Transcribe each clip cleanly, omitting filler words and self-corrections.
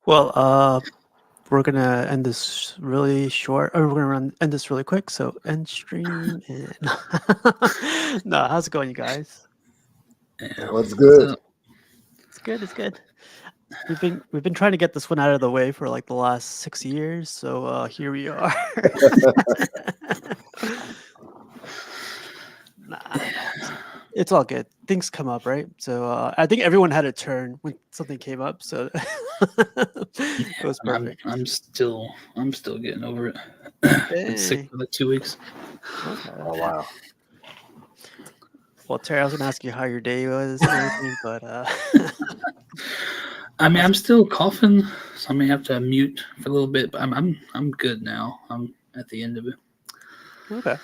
Well, we're gonna end this really short, or we're gonna end this really quick. So end stream and no, how's it going, you guys? Yeah, what's good? It's good. It's good. We've been trying to get this one out of the way for like the last 6 years, so here we are. Nah, it's all good. Things come up, right? So I think everyone had a turn when something came up, so it was perfect. I'm still getting over it. Been sick for like 2 weeks. Okay. Oh wow. Well, Terry, I was gonna ask you how your day was and everything, but I mean, I'm still coughing, so I may have to mute for a little bit. But I'm good now. I'm at the end of it. Okay.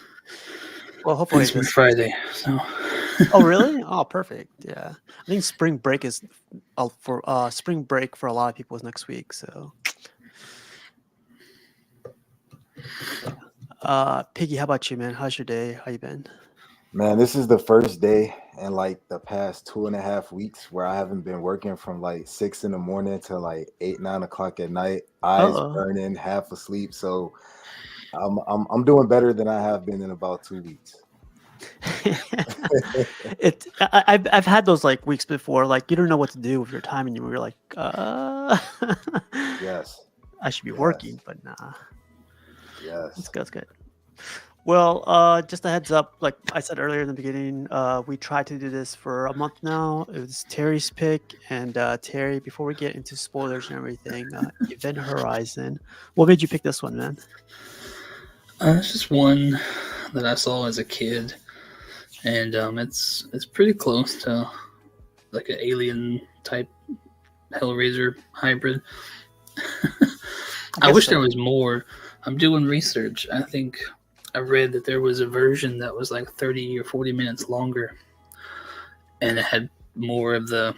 Well, hopefully it's Friday. So. Oh, really? Oh, perfect. Yeah, I think spring break is for spring break for a lot of people is next week. So, Piggy, how about you, man? How's your day? How you been? Man, this is the first day in like the past 2.5 weeks where I haven't been working from like 6 a.m. to like 8, 9 o'clock at night. Eyes burning, half asleep. So I'm doing better than I have been in about 2 weeks. I've had those like weeks before. Like you don't know what to do with your time, and you're like, yes, I should be working, but nah. Yes, that's good. Well, just a heads up, like I said earlier in the beginning, we tried to do this for a month now. It was Terry's pick, and Terry, before we get into spoilers and everything, Event Horizon. What made you pick this one, man? It's just one that I saw as a kid, and it's pretty close to like an alien type Hellraiser hybrid. I wish there was more. I'm doing research. I think I read that there was a version that was like 30 or 40 minutes longer, and it had more of the,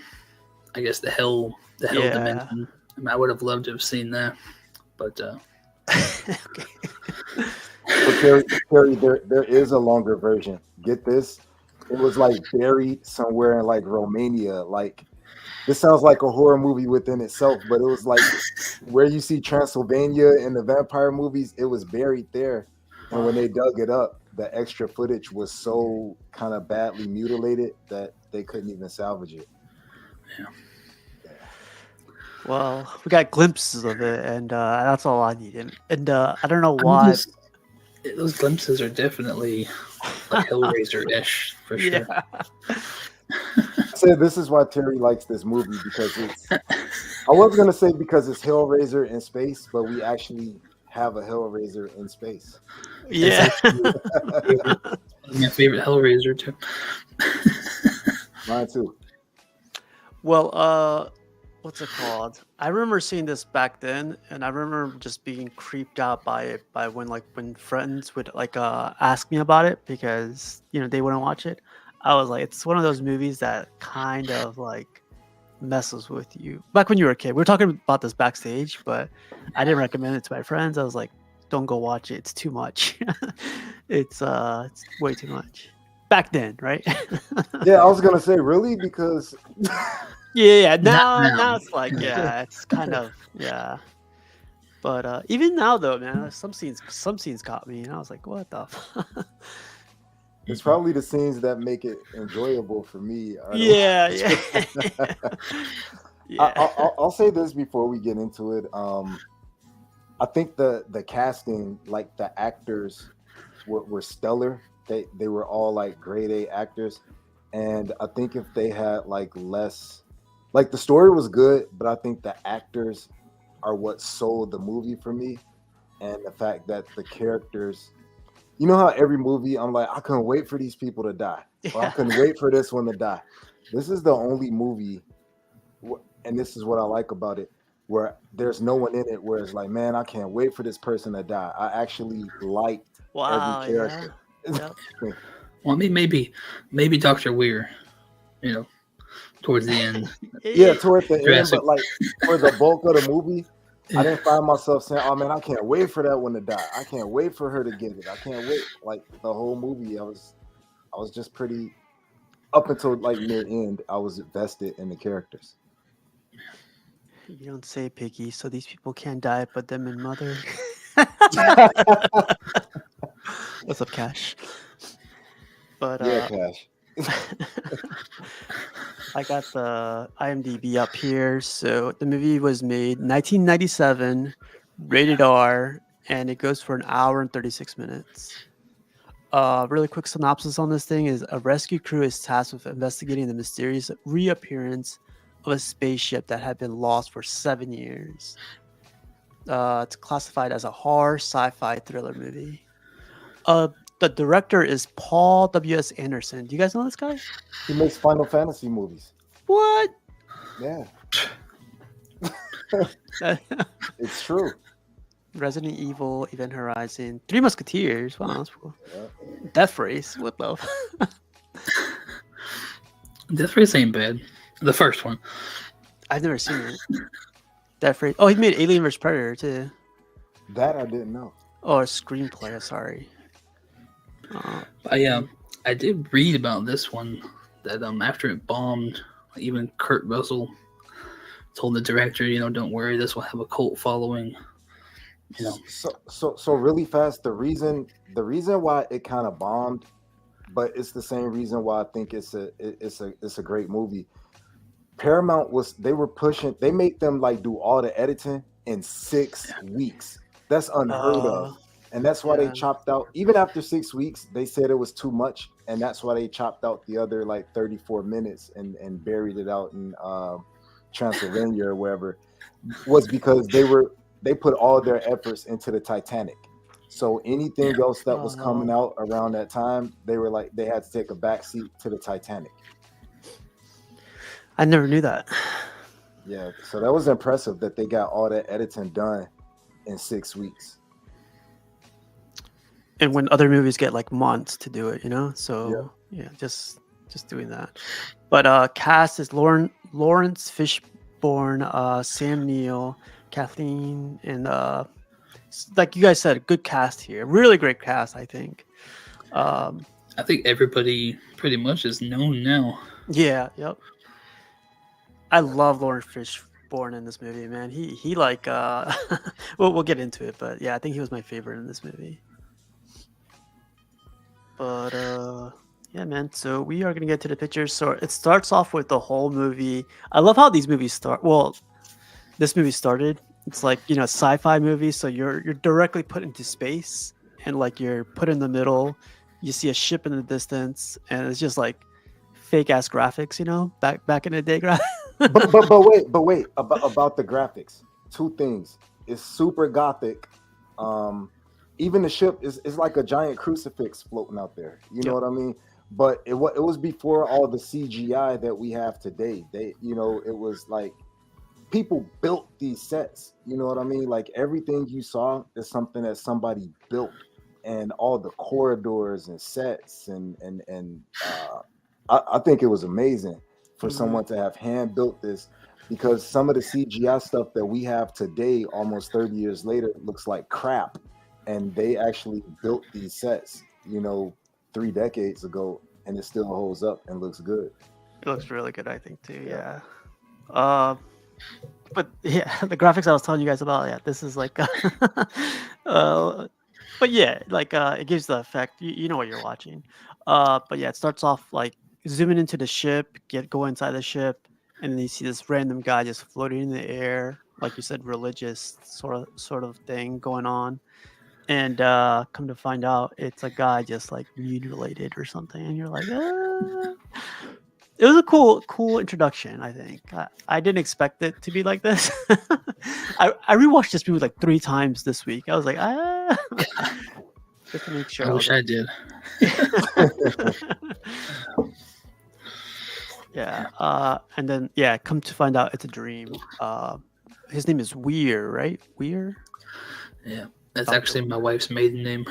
I guess, the hell dimension. I mean, I would have loved to have seen that, but. So Terry, there is a longer version. Get this, it was like buried somewhere in like Romania. Like this sounds like a horror movie within itself, but it was like where you see Transylvania in the vampire movies. It was buried there. And when they dug it up, the extra footage was so kind of badly mutilated that they couldn't even salvage it. Yeah. Well, we got glimpses of it, and that's all I needed. And I don't know why. Those glimpses are definitely like Hellraiser-ish for sure. Yeah. I said this is why Terry likes this movie because it's. I was gonna say because it's Hellraiser in space, but we actually have a Hellraiser in space. Yeah. My favorite Hellraiser too. Mine too. Well, what's it called? I remember seeing this back then, and I remember just being creeped out by it. By when friends would like ask me about it because they wouldn't watch it. I was like, it's one of those movies that kind of like messes with you. Back when you were a kid, we were talking about this backstage, but I didn't recommend it to my friends. I was like, don't go watch it. It's too much. It's way too much. Back then, right? Yeah, I was gonna say really because. Yeah. Now it's like it's kind of But even now though, man, some scenes got me, and I was like, what the? It's probably the scenes that make it enjoyable for me. Are Yeah, the yeah. I, Yeah. I'll say this before we get into it. I think the casting, like the actors, were stellar. They were all like grade A actors, and I think if they had like less, like the story was good, but I think the actors are what sold the movie for me, and the fact that the characters, you know how every movie I'm like, I couldn't wait for these people to die, or I Yeah. couldn't wait for this one to die. This is the only movie, and this is what I like about it, where there's no one in it where it's like, man, I can't wait for this person to die. I actually liked every Wow, yeah. character. Yep. Well, I mean, maybe Doctor Weir, you know, towards the end. Yeah, It, toward the end, Jurassic. but like for the bulk of the movie, I Yeah. didn't find myself saying, "Oh man, I can't wait for that one to die. I can't wait for her to get it. I can't wait." Like the whole movie, I was just pretty up until like near end. I was invested in the characters. you don't say, Piggy, so these people can't die but them and mother. What's up, Cash? But Yeah, Cash. I got the IMDb up here. So the movie was made 1997, rated R, and it goes for an hour and 36 minutes. Really quick synopsis on this thing is a rescue crew is tasked with investigating the mysterious reappearance of a spaceship that had been lost for 7 years. It's classified as a horror sci-fi thriller movie. The director is Paul W.S. Anderson. Do you guys know this guy? He makes Final Fantasy movies. What? Yeah, it's true. Resident Evil, Event Horizon, Three Musketeers. Wow, that's cool. Yeah. Death Race. What the? Death Race ain't bad. The first one. I've never seen it. Death Race. Oh, he made Alien vs Predator too. That I didn't know. Oh, a screenplay. Sorry. I did read about this one that after it bombed, even Kurt Russell told the director, don't worry, this will have a cult following. So really fast. The reason why it kind of bombed, but it's the same reason why I think it's a great movie. Paramount they make them like do all the editing in 6 weeks. That's unheard of. And that's why they chopped out, even after 6 weeks, they said it was too much. And that's why they chopped out the other like 34 minutes and buried it out in Transylvania or wherever, was because they put all their efforts into the Titanic. So anything else that was coming out around that time, they were like, they had to take a backseat to the Titanic. I never knew that. Yeah. So that was impressive that they got all that editing done in 6 weeks. And when other movies get like months to do it, so yeah, just doing that. But cast is Lawrence Fishburne, Sam Neill, Kathleen, and like you guys said, good cast here. Really great cast, I think. I think everybody pretty much is known now. Yeah, yep. I love Lawrence Fishburne in this movie, man. He like we'll get into it, but yeah, I think he was my favorite in this movie. But yeah, man. So we are gonna get to the pictures. So it starts off with the whole movie. I love how these movies start. Well, this movie started. It's like sci-fi movie. So you're directly put into space, and like you're put in the middle. You see a ship in the distance, and it's just like fake ass graphics. Back in the day, but wait about the graphics. 2 things. It's super gothic. Even the ship is like a giant crucifix floating out there. You know what I mean? But it was before all the CGI that we have today. It was like people built these sets. You know what I mean? Like everything you saw is something that somebody built, and all the corridors and sets and I think it was amazing for someone to have hand built this, because some of the CGI stuff that we have today, almost 30 years later, looks like crap. And they actually built these sets, 3 decades ago, and it still holds up and looks good. It looks really good, I think, too. Yeah. But yeah, the graphics I was telling you guys about, yeah, this is like, but yeah, like it gives the effect. You know what you're watching. But yeah, it starts off like zooming into the ship, go inside the ship, and then you see this random guy just floating in the air, like you said, religious sort of thing going on. And come to find out, it's a guy just like mutilated or something, and you're like, it was a cool introduction. I think I didn't expect it to be like this. I rewatched this movie like 3 times this week. I was like, just to make sure. I wish I did. Yeah. And then come to find out it's a dream. His name is Weir, right? Weir. Yeah, that's Dr. actually my wife's maiden name.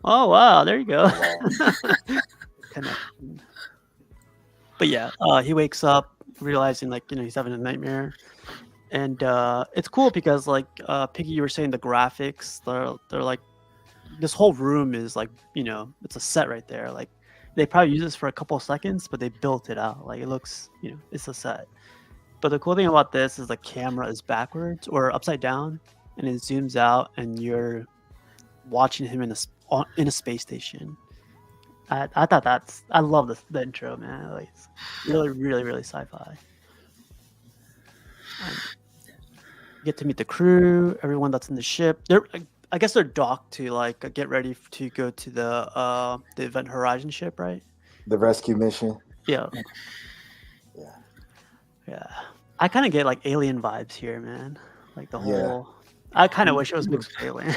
Oh wow, there you go. Connection. But yeah, he wakes up realizing like he's having a nightmare, and it's cool because like Piggy, you were saying the graphics, they're like this whole room is like it's a set right there. Like they probably use this for a couple of seconds, but they built it out. Like it looks it's a set. But the cool thing about this is the camera is backwards or upside down, and it zooms out, and you're watching him in a space station. I thought I love the intro, man. Like it's really, really, really sci-fi. And you get to meet the crew, everyone that's in the ship. I guess they're docked to like get ready to go to the Event Horizon ship, right? The rescue mission. Yeah. I kind of get like alien vibes here, man. Like the whole. I kind of wish it was mixed with alien.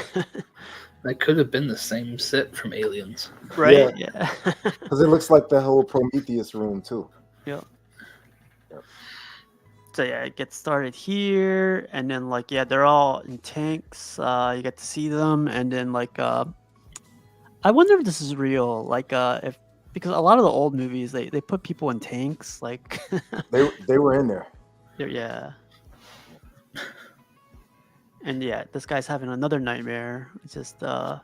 That could have been the same set from Aliens. Right? Yeah. Because it looks like the whole Prometheus room too. Yep. So yeah, it gets started here, and then like they're all in tanks. You get to see them, and then like I wonder if this is real. Like if because a lot of the old movies they put people in tanks. Like they were in there. Yeah. And this guy's having another nightmare. It's just why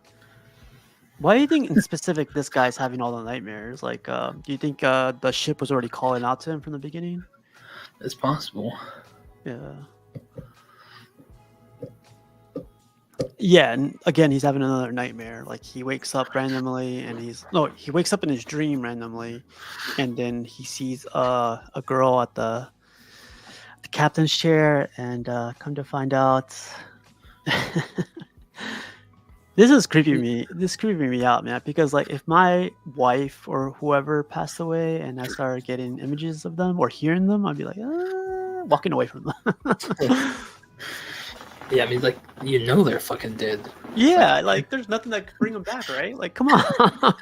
do you think in specific this guy's having all the nightmares? Like do you think the ship was already calling out to him from the beginning? It's possible. Yeah, and again he's having another nightmare. Like he wakes up randomly, and he wakes up in his dream randomly, and then he sees a girl at the captain's chair, and come to find out this is creeping me out, man, because like if my wife or whoever passed away and I started getting images of them or hearing them, I'd be like walking away from them. Yeah, I mean, like, they're fucking dead. Yeah, like there's nothing that could bring them back, right? Like, come on.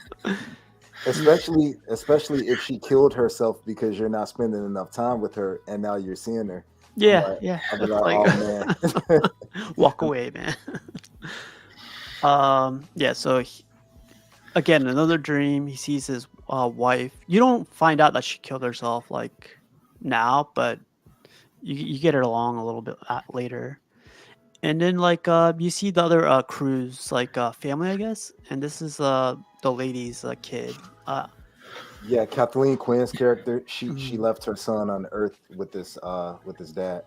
Especially if she killed herself because you're not spending enough time with her, and now you're seeing her. Yeah. I'll be like, oh man. Walk away, man. So again, another dream. He sees his wife. You don't find out that she killed herself like now, but you get it along a little bit later. And then like you see the other crew's like family, I guess, and this is the lady's kid. Yeah, Kathleen Quinn's character. She left her son on Earth with his dad.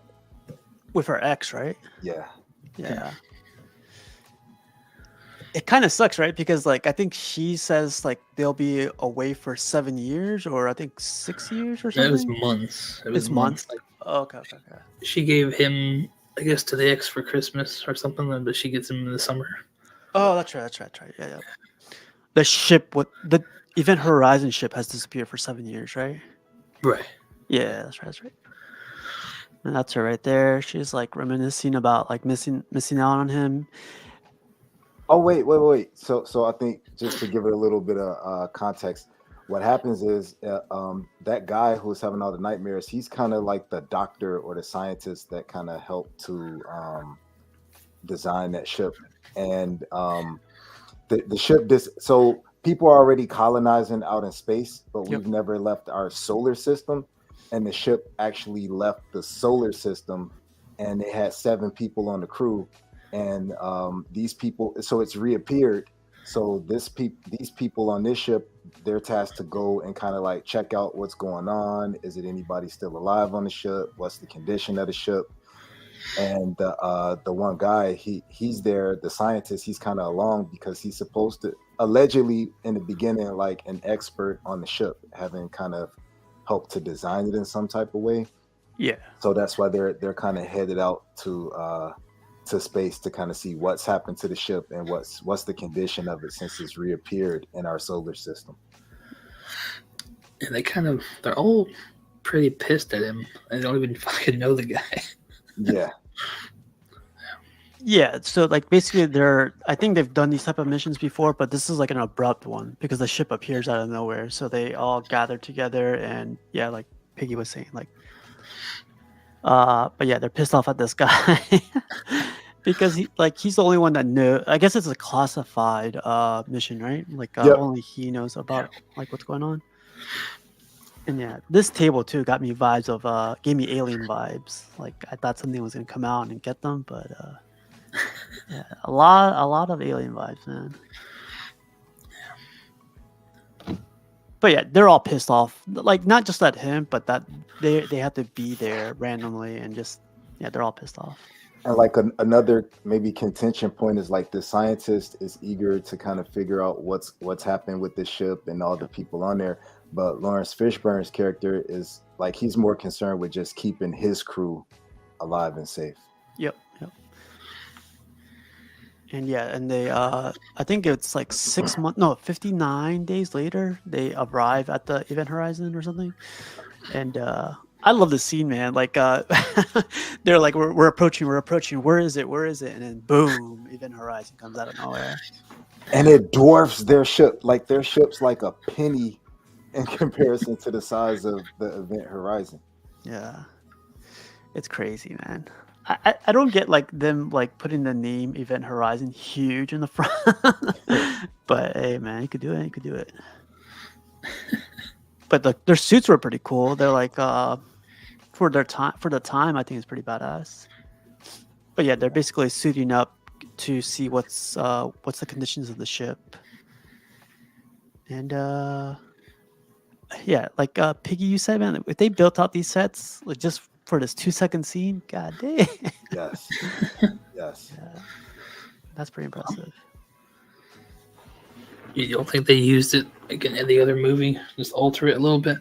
With her ex, right? Yeah. It kind of sucks, right? Because like I think she says like they'll be away for 7 years, or I think 6 years or something. It was months. It's months. Like, okay. She gave him, I guess, to the ex for Christmas or something, but she gets him in the summer. Oh, that's right. Yeah. The ship with the Event Horizon ship has disappeared for 7 years, right? Right. Yeah, that's right. And that's her right there. She's like reminiscing about like missing out on him. Oh wait. So I think just to give it a little bit of context, what happens is that guy who's having all the nightmares, he's kind of like the doctor or the scientist that kind of helped to design that ship. And the ship so people are already colonizing out in space, but we've never left our solar system. And the ship actually left the solar system, and it had 7 people on the crew. And these people, so it's reappeared. So these people on this ship, they're tasked to go and kind of like check out what's going on. Is it anybody still alive on the ship? What's the condition of the ship? and the one guy, he's there, the scientist, he's kind of along because he's supposed to allegedly in the beginning like an expert on the ship, having kind of helped to design it in some type of way. Yeah. So that's why they're kind of headed out to space to kind of see what's happened to the ship and what's the condition of it since it's reappeared in our solar system. And they're all pretty pissed at him. They don't even fucking know the guy. Yeah. Yeah, so like basically I think they've done these type of missions before, but this is like an abrupt one because the ship appears out of nowhere. So they all gather together and yeah, like Piggy was saying, like but yeah, they're pissed off at this guy because he's the only one that knew. I guess it's a classified mission, right? Like Yep. only he knows about like what's going on. And yeah, this table too got me vibes of gave me alien vibes. Like I thought something was gonna come out and get them, but yeah, a lot of alien vibes, man. But yeah, they're all pissed off. Like not just at him, but that they have to be there randomly and just yeah, they're all pissed off. And like another maybe contention point is like the scientist is eager to kind of figure out what's happened with the ship and all the people on there, but Lawrence Fishburne's character is like he's more concerned with just keeping his crew alive and safe. Yep. And yeah, and they I think it's like 59 days later they arrive at the event horizon or something. And I love the scene, man. Like they're like we're approaching, where is it? And then boom, event horizon comes out of nowhere. And it dwarfs their ship. Like their ship's like a penny in comparison to the size of the event horizon. Yeah. It's crazy, man. I don't get like them like putting the name Event Horizon huge in the front. But hey, man, you could do it. But their suits were pretty cool. They're like for the time, I think it's pretty badass. But yeah, they're basically suiting up to see what's the conditions of the ship. And yeah, like Piggy, you said, man, if they built out these sets like just for this 2-second scene, god damn. Yes. Yeah, that's pretty impressive. You don't think they used it like in any other movie? Just alter it a little bit?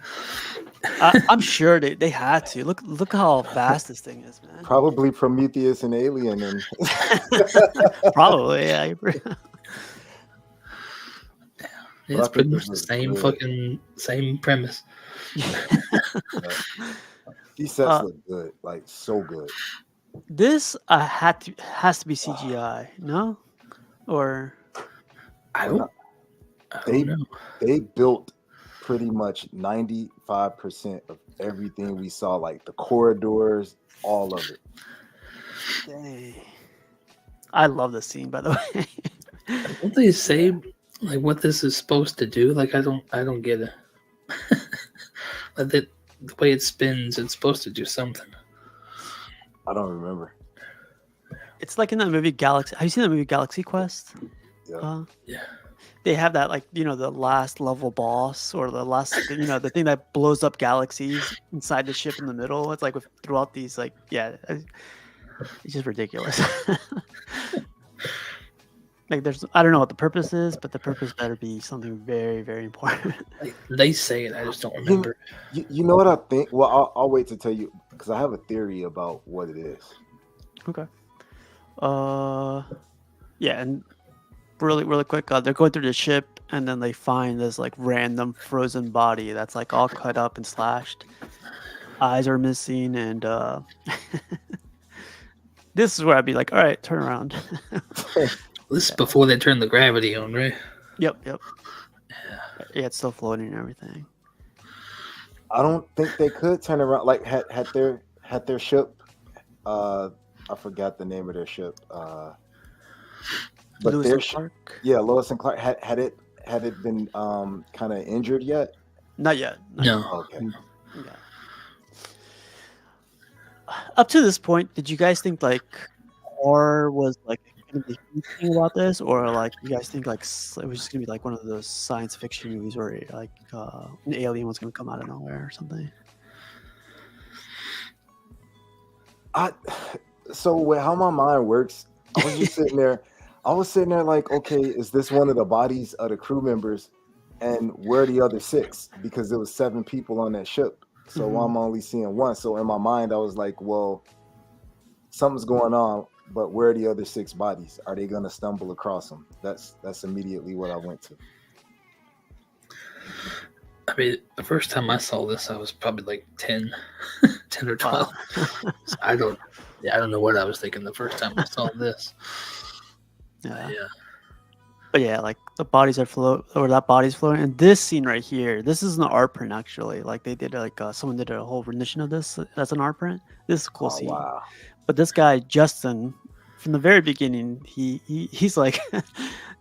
I'm sure they had to. Look how fast this thing is, man. Probably Prometheus and Alien and probably, yeah. Yeah, it's pretty much the same premise. These sets look good, like so good. This has to be CGI, no? Or I don't know. They built pretty much 95% of everything we saw, like the corridors, all of it. Dang. I love this scene, by the way. Don't they say like what this is supposed to do? Like I don't get it. Like the way it spins, it's supposed to do something. I don't remember. It's like in that movie Galaxy. Have you seen that movie Galaxy Quest? Yeah. Yeah. They have that, like, you know, the last level boss or the last, you know, the thing that blows up galaxies inside the ship in the middle. It's like throughout these, like, yeah, it's just ridiculous. Like, I don't know what the purpose is, but the purpose better be something very, very important. Like, they say it, I just don't remember. You know what I think? Well, I'll wait to tell you because I have a theory about what it is. Okay. Yeah, and really quick, they're going through the ship, and then they find this like random frozen body that's like all cut up and slashed. Eyes are missing, and this is where I'd be like, all right, turn around. This is before they turn the gravity on, right? Yep. Yeah, it's still floating and everything. I don't think they could turn around. Like had their ship. I forgot the name of their ship. But Lewis their and Clark? Yeah, Lois and Clark. Had it been kind of injured yet? Not yet. No. Okay. Yeah. Up to this point, did you guys think like horror was like going to be thinking about this, or like you guys think like it was just going to be like one of those science fiction movies where like an alien was going to come out of nowhere or something? So with how my mind works, I was just sitting there. I was sitting there like, okay, is this one of the bodies of the crew members? And where are the other six? Because there was 7 people on that ship. So Mhm. I'm only seeing one. So in my mind, I was like, well, something's going on, but where are the other 6 bodies? Are they gonna stumble across them? That's immediately what I went to. I mean, the first time I saw this, I was probably like 10, 10 or Wow. 12. So I don't know what I was thinking the first time I saw this. Yeah. Yeah. But yeah, like the bodies are float, or that body's floating. And this scene right here, this is an art print actually. Like they did like someone did a whole rendition of this as an art print. This is a cool Oh scene. wow. But this guy Justin, from the very beginning, he's like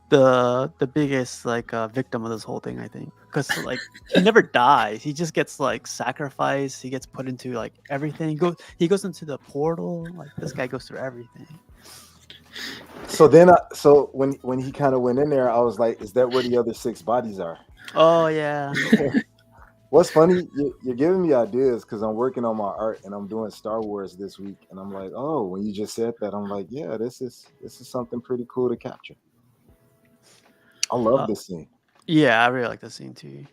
the biggest like victim of this whole thing, I think, because like he never dies. He just gets like sacrificed. He gets put into like everything. He goes into the portal. Like this guy goes through everything. So then, so when he kind of went in there, I was like, is that where the other 6 bodies are? Oh yeah. What's funny, you're giving me ideas because I'm working on my art and I'm doing Star Wars this week, and I'm like, oh, when you just said that, I'm like, yeah, this is something pretty cool to capture. I love Uh, this scene. yeah, I really like this scene too.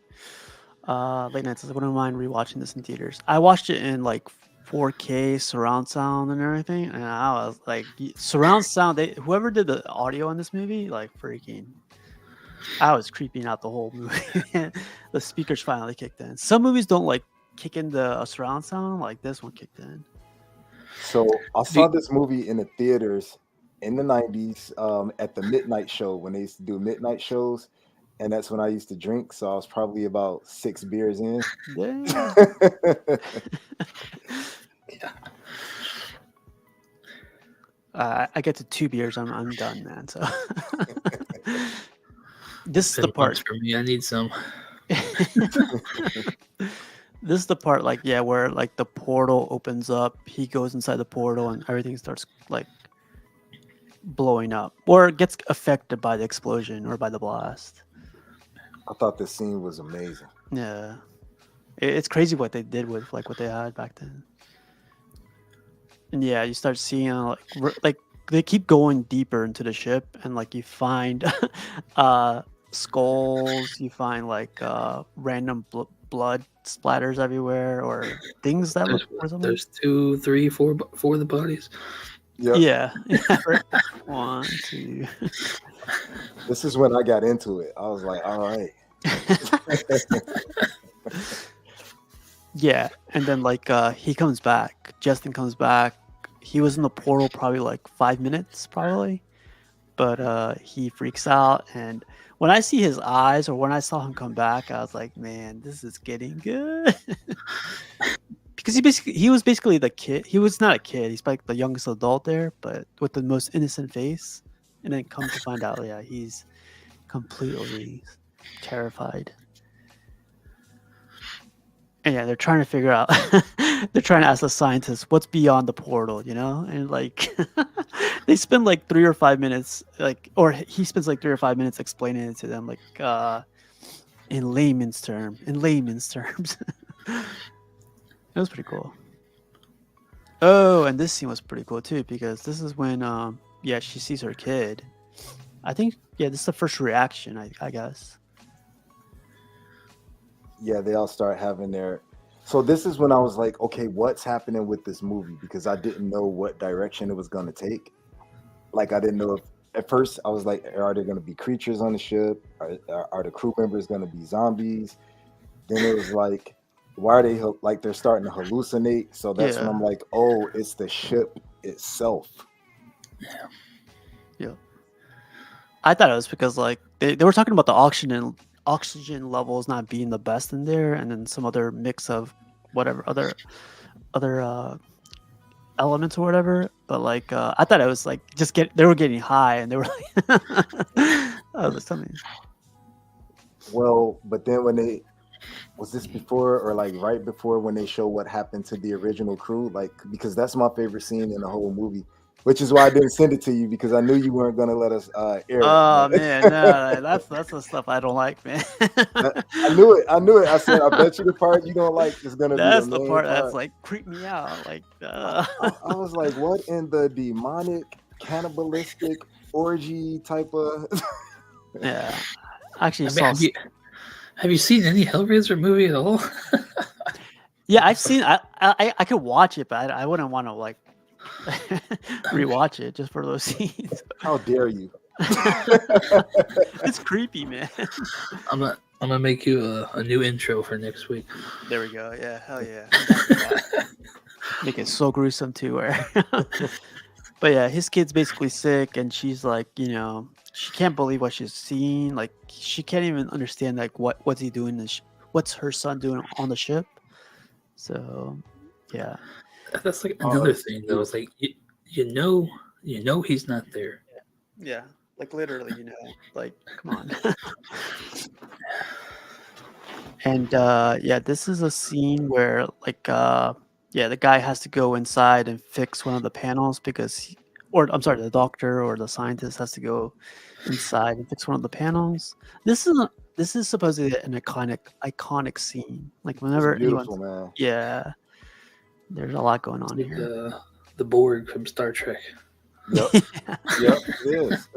Late nights. I wouldn't mind rewatching this in theaters. I watched it in like 4K surround sound and everything, and I was like, surround sound. Whoever did the audio on this movie, like freaking, I was creeping out the whole movie. The speakers finally kicked in. Some movies don't like kick in the surround sound, like this one kicked in. So I saw this movie in the theaters in the 90s at the midnight show when they used to do midnight shows. And that's when I used to drink. So I was probably about 6 beers in. Damn. Yeah. I get to 2 beers, I'm done, man. So this is the Been part. once for me. I need some. This is the part, like, yeah, where like the portal opens up. He goes inside the portal, and everything starts like blowing up, or gets affected by the explosion or by the blast. I thought this scene was amazing. Yeah, it's crazy what they did with like what they had back then. And yeah, you start seeing like they keep going deeper into the ship, and like you find skulls, you find like random blood splatters everywhere, or things that look resemble. There's 2, 3, 4, 4 of the bodies. Yep. Yeah. Right. 1, 2. This is when I got into it. I was like, all right. Yeah, and then like he comes back. Justin comes back. He was in the portal probably like 5 minutes, probably, but he freaks out. And when I see his eyes, or when I saw him come back, I was like, man, this is getting good. Because he was basically the kid. He was not a kid. He's like the youngest adult there, but with the most innocent face. And then come to find out, yeah, he's completely terrified. And yeah, they're trying to figure out. They're trying to ask the scientists what's beyond the portal, and like they spend like 3 or 5 minutes, or he spends like 3 or 5 minutes explaining it to them, like in layman's terms. It was pretty cool. Oh, and this scene was pretty cool too, because this is when yeah, she sees her kid. I think, yeah, this is the first reaction, I guess. Yeah, they all start having their. So this is when I was like, okay, what's happening with this movie? Because I didn't know what direction it was going to take. Like, I didn't know if at first I was like, are there going to be creatures on the ship? Are the crew members going to be zombies? Then it was like, why are they like they're starting to hallucinate? So that's when I'm like, oh, it's the ship itself. Yeah. I thought it was because like they were talking about the oxygen levels not being the best in there, and then some other mix of whatever other elements or whatever. But like I thought it was like they were getting high, and they were like oh, there's something. Well, but then was this before or like right before when they show what happened to the original crew? Like, because that's my favorite scene in the whole movie which is why I didn't send it to you because I knew you weren't gonna let us air it. Oh But man, no, that's the stuff I don't like, man. I knew it. I knew it. I said, I bet you the part you don't like is gonna be the That's the main part that's part. like creep me out. Like, I was like, what in the demonic, cannibalistic orgy type of? yeah. I actually I mean, saw. have you seen any Hellraiser movie at all? Yeah, I've seen. I could watch it, but I wouldn't want to like rewatch it just for those scenes. How dare you? It's creepy, man. I'm gonna make you a new intro for next week. There we go. Yeah, hell yeah. I'm down for that. Make it so gruesome too. Where, but yeah, his kid's basically sick, and she's like, she can't believe what she's seeing. Like, she can't even understand like what's he doing. What's her son doing on the ship? So, yeah. That's like another thing though. It's like you know he's not there. Yeah, like literally, like come on. And yeah, this is a scene where like yeah, the guy has to go inside and fix one of the panels because or I'm sorry, the doctor or the scientist has to go inside and fix one of the panels. This is supposedly an iconic scene. Like It's whenever beautiful, anyone's man. yeah, there's a lot going on Like here. the Borg from Star Trek. Yep, yep, it is.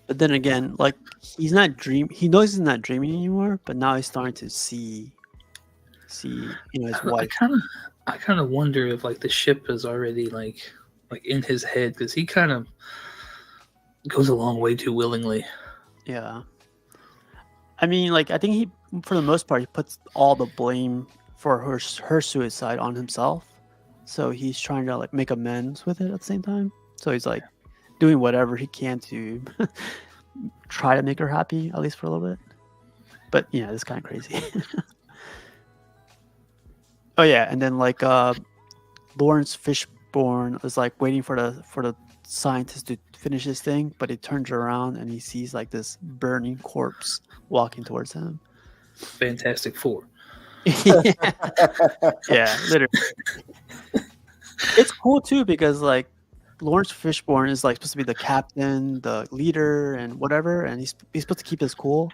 But then again, like he knows he's not dreaming anymore, but now he's starting to see his wife. I kind of wonder if like the ship is already like in his head because he kind of goes along way too willingly. Yeah. I mean, like I think he for the most part he puts all the blame for her suicide on himself. So he's trying to like make amends with it at the same time. So he's like doing whatever he can to try to make her happy, at least for a little bit. But yeah, it's kind of crazy. Oh yeah, and then like Lawrence Fishburne is like waiting for the scientist to finish his thing, but he turns around and he sees like this burning corpse walking towards him. Fantastic Four. Yeah, literally. It's cool too because like Lawrence Fishburne is like supposed to be the captain, the leader, and whatever, and he's supposed to keep his cool.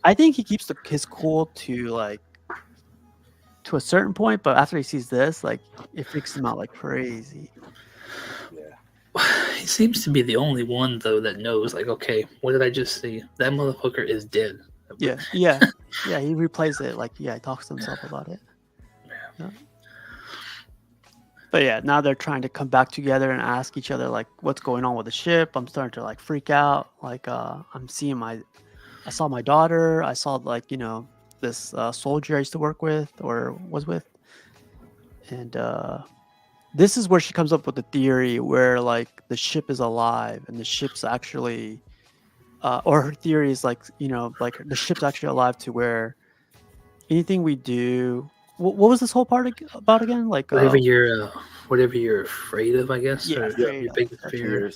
I think he keeps his cool to a certain point, but after he sees this, like it freaks him out like crazy. He seems to be the only one though that knows. Like, okay, what did I just see? That motherfucker is dead. Yeah. He replays it like he talks to himself about it. Yeah. But yeah, now they're trying to come back together and ask each other like what's going on with the ship. I'm starting to like freak out. Like I'm seeing I saw my daughter. I saw like this soldier I used to work with or was with, and this is where she comes up with the theory where like the ship is alive and the ship's actually, or her theory is like like the ship's actually alive to where anything we do. What was this whole part about again? Like whatever you're afraid of, I guess. Yeah, or afraid your of, biggest fear.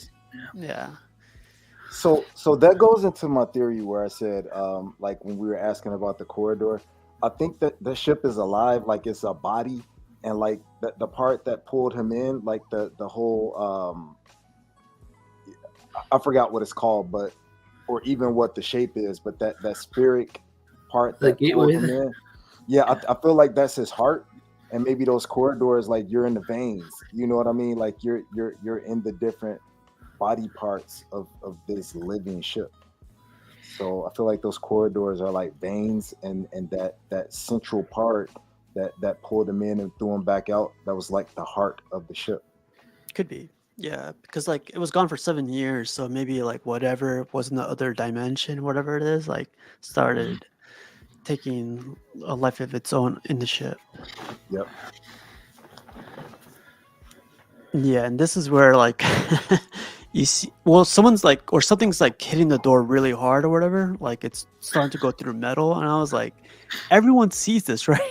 Yeah. So that goes into my theory where I said, like when we were asking about the corridor, I think that the ship is alive, like it's a body, and like the part that pulled him in, like the whole, I forgot what it's called, but or even what the shape is, but that spheric part that pulled him in. Yeah, I feel like that's his heart, and maybe those corridors, like you're in the veins. You know what I mean? Like you're in the different body parts of this living ship. So I feel like those corridors are like veins, and that central part that pulled him in and threw him back out, that was like the heart of the ship. Could be. Yeah, because like it was gone for 7 years, so maybe like whatever was in the other dimension, whatever it is, like started taking a life of its own in the ship. Yep. Yeah, and this is where like you see, someone's like, or something's like hitting the door really hard or whatever, like it's starting to go through metal, and I was like, everyone sees this, right?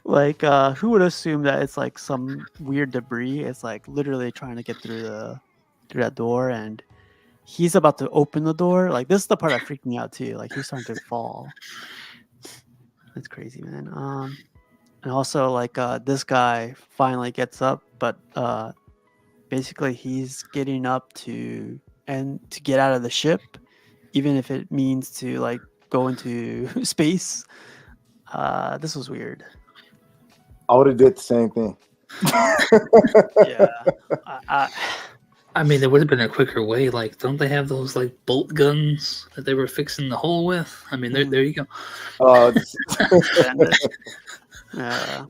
Like who would assume that it's like some weird debris? It's like literally trying to get through that door, and he's about to open the door. Like this is the part that freaked me out too. Like he's starting to fall. That's crazy, man. And also, like, this guy finally gets up, but basically he's getting up to get out of the ship, even if it means to like go into space. This was weird. I would have did the same thing. Yeah. I, I mean, there would have been a quicker way. Like, don't they have those like bolt guns that they were fixing the hole with? I mean, there you go. Send it. Yeah.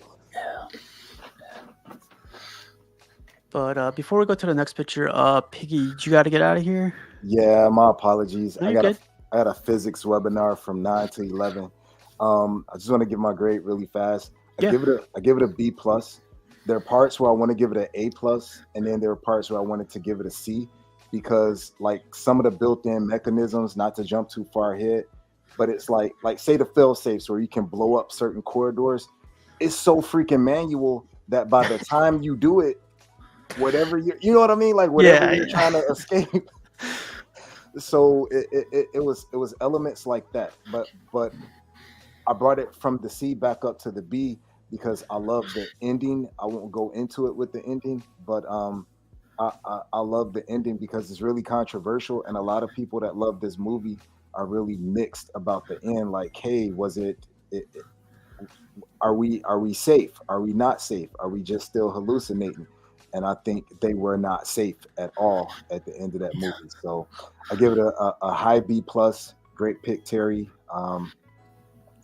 But before we go to the next picture, Piggy, you got to get out of here. Yeah, my apologies. No, I you're got good. I had a physics webinar from 9 to 11. I just want to give my grade really fast. I Yeah. give it a B plus. There are parts where I want to give it an A plus, and then there are parts where I wanted to give it a C, because like some of the built-in mechanisms, not to jump too far ahead, but it's like say the fail safes where you can blow up certain corridors. It's so freaking manual that by the time you do it, whatever you know what I mean, like whatever you're trying to escape. So it was elements like that, but I brought it from the C back up to the B because I love the ending. I won't go into it with the ending, but I love the ending because it's really controversial, and a lot of people that love this movie are really mixed about the end. Like, hey, was are we safe? Are we not safe? Are we just still hallucinating? And I think they were not safe at all at the end of that movie. So I give it a high B plus. Great pick, Terry.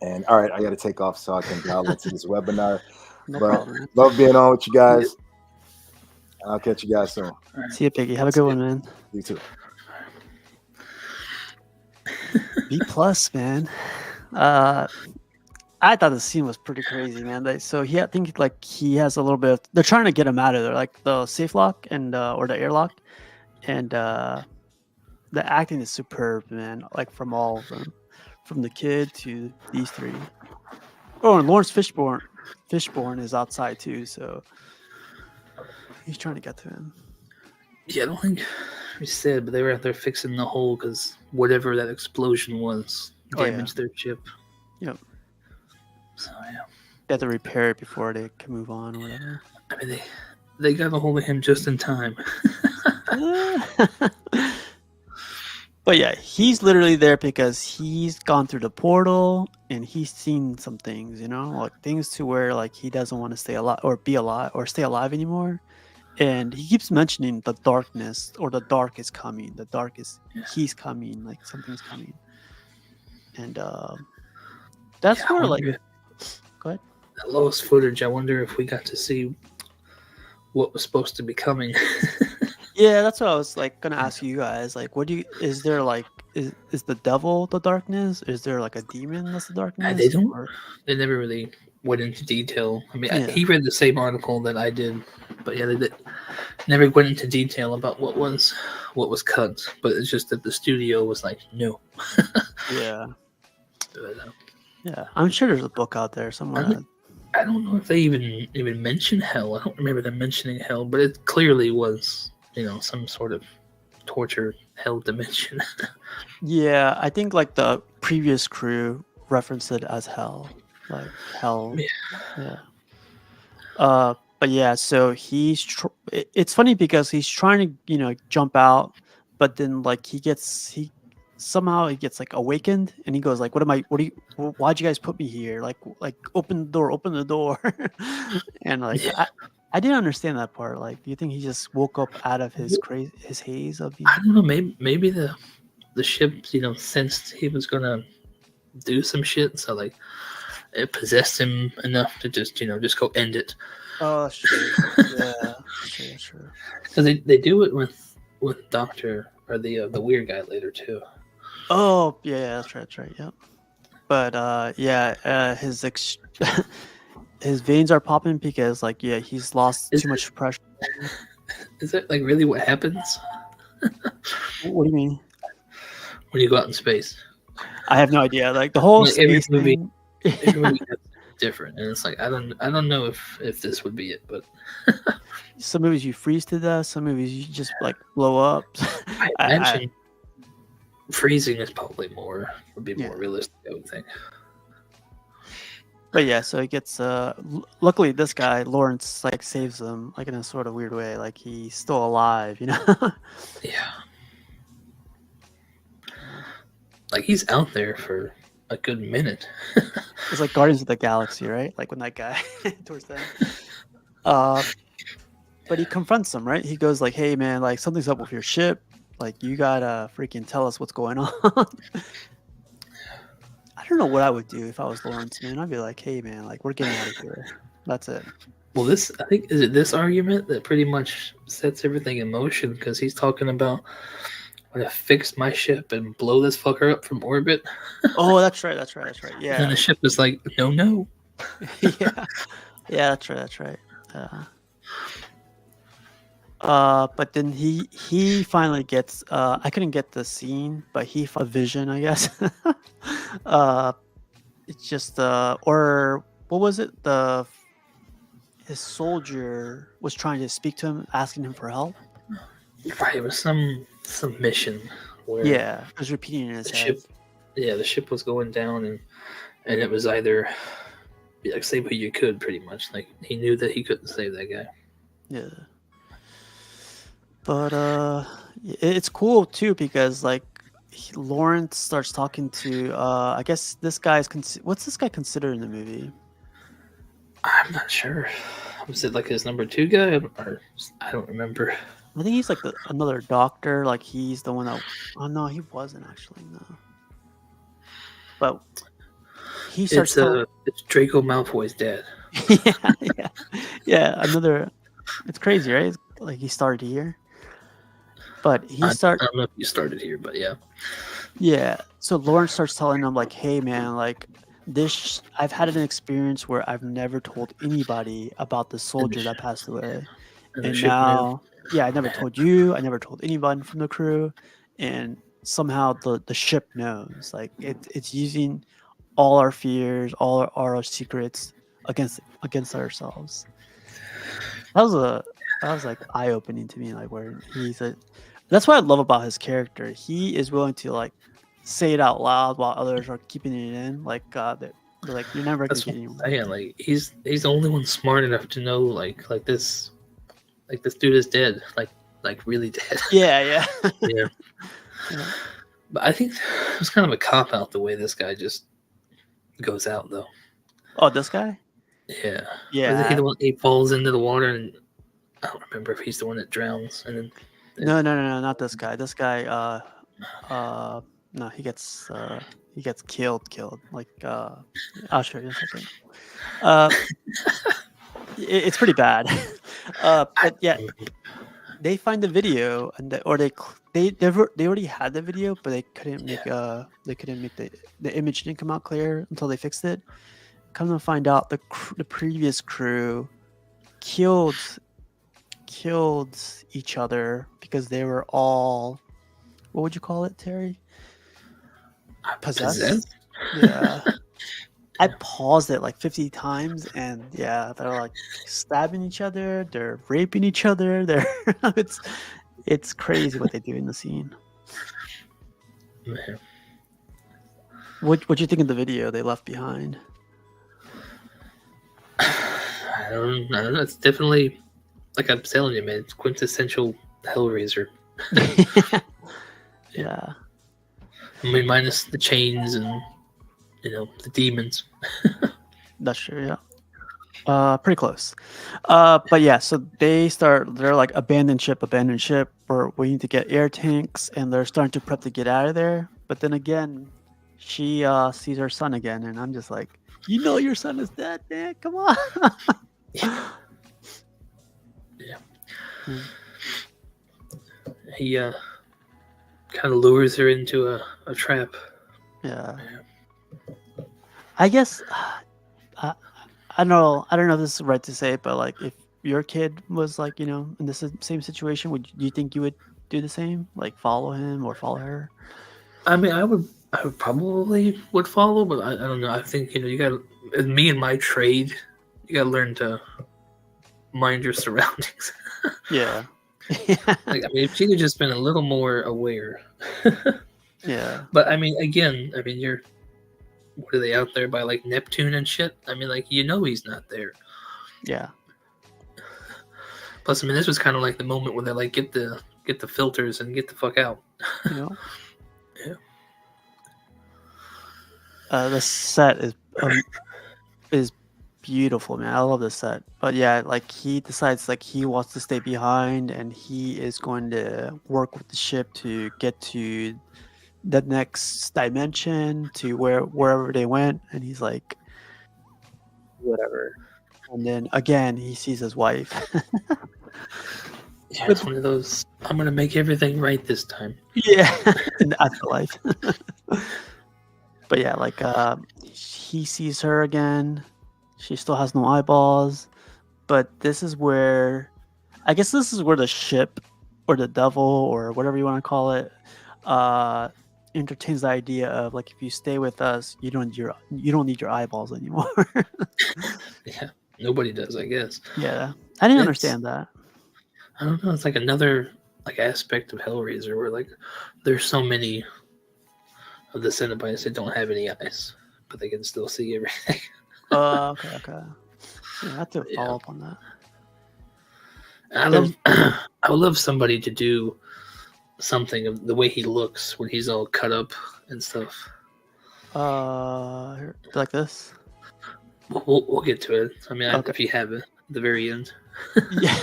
And all right, I got to take off so I can dial into this webinar. No but problem. love being on with you guys. I'll catch you guys soon. See you, Piggy. Have a good one, man. You too. B plus, man. I thought the scene was pretty crazy, man. So I think like he has a little bit of, they're trying to get him out of there, like the safe lock and or the airlock, and the acting is superb, man. Like from all of them, from the kid to these three. Oh, and Lawrence Fishburne is outside too, so he's trying to get to him. Yeah, I don't think we said, but they were out there fixing the hole because whatever that explosion was damaged their ship. Yep. So yeah, They have to repair it before they can move on or whatever. I mean, they got a hold of him just in time. But yeah, he's literally there because he's gone through the portal and he's seen some things, like things to where like he doesn't want to stay alive or be alive or stay alive anymore. And he keeps mentioning the darkness or the dark is coming. The dark is he's coming, like something's coming. And that's where like go ahead. That lost footage, I wonder if we got to see what was supposed to be coming. Yeah, that's what I was like gonna ask you guys. Like, is there like is the devil the darkness? Is there like a demon that's the darkness? They don't. They never really went into detail. I mean, he read the same article that I did, but yeah, they never went into detail about what was cut. But it's just that the studio was like, no. Yeah. Yeah, I'm sure there's a book out there somewhere. I don't know if they even mention hell. I don't remember them mentioning hell, but it clearly was, some sort of torture hell dimension. Yeah, I think like the previous crew referenced it as hell, like hell. Yeah. But yeah, so it's funny because he's trying to jump out, but then like he gets like awakened and he goes like, why'd you guys put me here, like open the door. And like I didn't understand that part. Like, do you think he just woke up out of his haze of I don't know, maybe the ship sensed he was gonna do some shit, so like it possessed him enough to just go end it. Oh, that's true. Yeah, that's true. Because they do it with Doctor or the weird guy later too. Oh yeah, that's right. Yep. But his veins are popping because like he's lost too much pressure. Is that like really what happens? What do you mean? When you go out in space? I have no idea. Like the whole space movie is different, and it's like I don't know if this would be it, but some movies you freeze to death, some movies you just like blow up. I imagine freezing is probably would be more realistic, I would think. But yeah, so he gets luckily this guy Lawrence like saves him like in a sort of weird way, like he's still alive, you know. Yeah. Like he's out there for a good minute. It's like Guardians of the Galaxy, right? Like when that guy towards the end. But he confronts him, right? He goes like, "Hey man, like something's up with your ship. Like you gotta freaking tell us what's going on." I don't know what I would do if I was Lawrence, man. I'd be like, "Hey man, like we're getting out of here. That's it." Well, this I think is it this argument that pretty much sets everything in motion because he's talking about I'm gonna fix my ship and blow this fucker up from orbit. Oh, that's right. That's right. That's right. And Yeah. then the ship is like, no. Yeah. Yeah, that's right. That's right. But then he finally gets I couldn't get the scene, but he a vision, I guess. It's just or what was it? His soldier was trying to speak to him, asking him for help. Right, it was some mission where Yeah, it was repeating in his the head. ship the ship was going down and it was either like save who you could pretty much. Like he knew that he couldn't save that guy. Yeah. But it's cool too because like Lawrence starts talking to I guess this guy's what's this guy considered in the movie? I'm not sure. Was it like his number 2 guy or I don't remember. I think he's like another doctor. Like he's the one that. Oh no, he wasn't actually. No. But he starts. It's Draco Malfoy's dad. yeah. Another. It's crazy, right? It's like he started here, but I don't know if you started here, but yeah. Yeah. So Lawrence starts telling him like, "Hey man, like this. I've had an experience where I've never told anybody about the soldier that passed away, and now." Yeah, I never told you. I never told anyone from the crew, and somehow the ship knows. Like it's using all our fears, all our secrets against ourselves. That was like eye opening to me. Like where that's what I love about his character. He is willing to like say it out loud while others are keeping it in. Like they're like you're never gonna get anyone. Yeah, like he's the only one smart enough to know like this. Like this dude is dead, like really dead. Yeah. Yeah. But I think it was kind of a cop out the way this guy just goes out, though. Oh, this guy? Yeah. Yeah. He falls into the water, and I don't remember if he's the one that drowns. And then No, not this guy. This guy, no, he gets killed. Like, I'll show you in a second. It's pretty bad. But yeah, they find the video and they already had the video, but they couldn't make the image didn't come out clear until they fixed it. Come to find out, the previous crew killed each other because they were all, what would you call it, Terry? Possessed? Yeah. I paused it like 50 times, and yeah, they're like stabbing each other, they're raping each other, it's crazy what they do in the scene. Man. What do you think of the video they left behind? I don't know. It's definitely, like I'm telling you, man, it's quintessential Hellraiser. Yeah. I mean, minus the chains and the demons. That's true, yeah. Pretty close. But yeah, so they're like abandoned ship, we're waiting to get air tanks, and they're starting to prep to get out of there. But then again, she sees her son again, and I'm just like, your son is dead, man. Come on. Yeah. He kind of lures her into a trap. Yeah. I guess I don't know if this is right to say, but like if your kid was like in the same situation, do you think you would do the same, like follow him or follow her? I mean, I would probably would follow, but I don't know. I think you got me and my trade. You got to learn to mind your surroundings. Yeah. Like, I mean, if she had just been a little more aware. Yeah. But I mean, again, you're what are they out there by like Neptune and shit? I mean, like he's not there. Yeah. Plus, I mean, this was kind of like the moment where they're like, get the filters and get the fuck out. You know. Yeah. The set is beautiful, man. I love this set. But yeah, like he decides like he wants to stay behind and he is going to work with the ship to get to the next dimension, to wherever they went, and he's like whatever. And then again he sees his wife. Yeah, it's one of those, I'm gonna make everything right this time. Yeah. In the afterlife. But yeah, like he sees her again. She still has no eyeballs, but this is where the ship or the devil or whatever you want to call it entertains the idea of like, if you stay with us, you don't need your eyeballs anymore. Yeah, nobody does, I guess. Yeah, I didn't understand that. I don't know. It's like another like aspect of Hellraiser where like there's so many of the Cenobites that don't have any eyes, but they can still see everything. Okay. Yeah, I have to follow up on that. I would love somebody to do something of the way he looks when he's all cut up and stuff. Like this. We'll get to it. I mean, if you have it at the very end. Yeah.